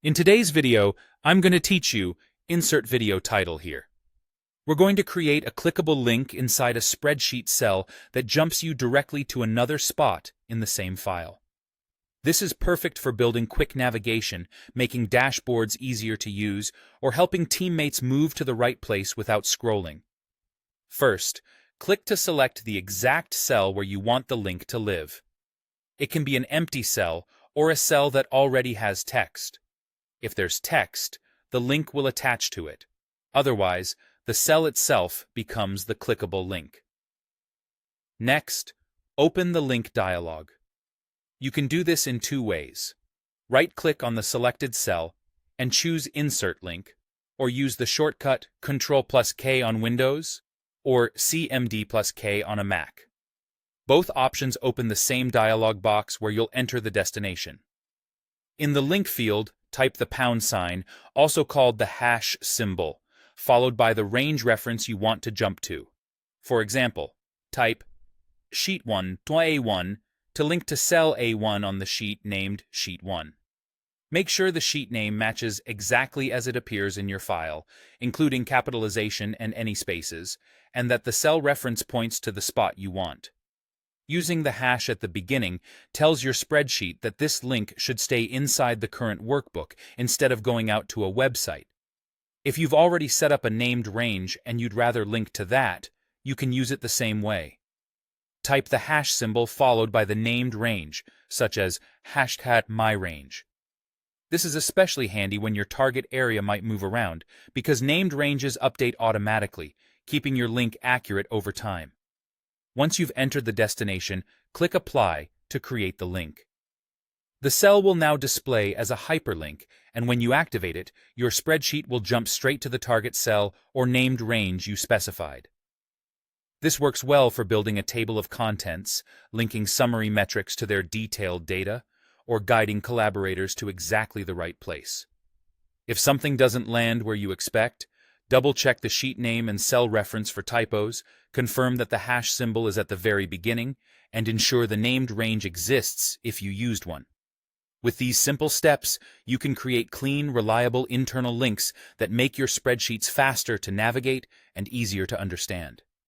In today's video, I'm going to teach you insert video title here. We're going to create a clickable link inside a spreadsheet cell that jumps you directly to another spot in the same file. This is perfect for building quick navigation, making dashboards easier to use, or helping teammates move to the right place without scrolling. First, click to select the exact cell where you want the link to live. It can be an empty cell or a cell that already has text. If there's text, the link will attach to it. Otherwise, the cell itself becomes the clickable link. Next, open the link dialog. You can do this in two ways. Right-click on the selected cell and choose Insert Link, or use the shortcut Ctrl+K on Windows or CMD+K on a Mac. Both options open the same dialog box where you'll enter the destination. In the link field, type the #, also called the hash symbol, followed by the range reference you want to jump to. For example, type sheet 1 to A1 to link to cell A1 on the sheet named Sheet 1. Make sure the sheet name matches exactly as it appears in your file, including capitalization and any spaces, and that the cell reference points to the spot you want. Using the hash at the beginning tells your spreadsheet that this link should stay inside the current workbook instead of going out to a website. If you've already set up a named range and you'd rather link to that, you can use it the same way. Type the hash symbol followed by the named range, such as #myrange. This is especially handy when your target area might move around, because named ranges update automatically, keeping your link accurate over time. Once you've entered the destination, click Apply to create the link. The cell will now display as a hyperlink, and when you activate it, your spreadsheet will jump straight to the target cell or named range you specified. This works well for building a table of contents, linking summary metrics to their detailed data, or guiding collaborators to exactly the right place. If something doesn't land where you expect, double-check the sheet name and cell reference for typos, confirm that the hash symbol is at the very beginning, and ensure the named range exists if you used one. With these simple steps, you can create clean, reliable internal links that make your spreadsheets faster to navigate and easier to understand.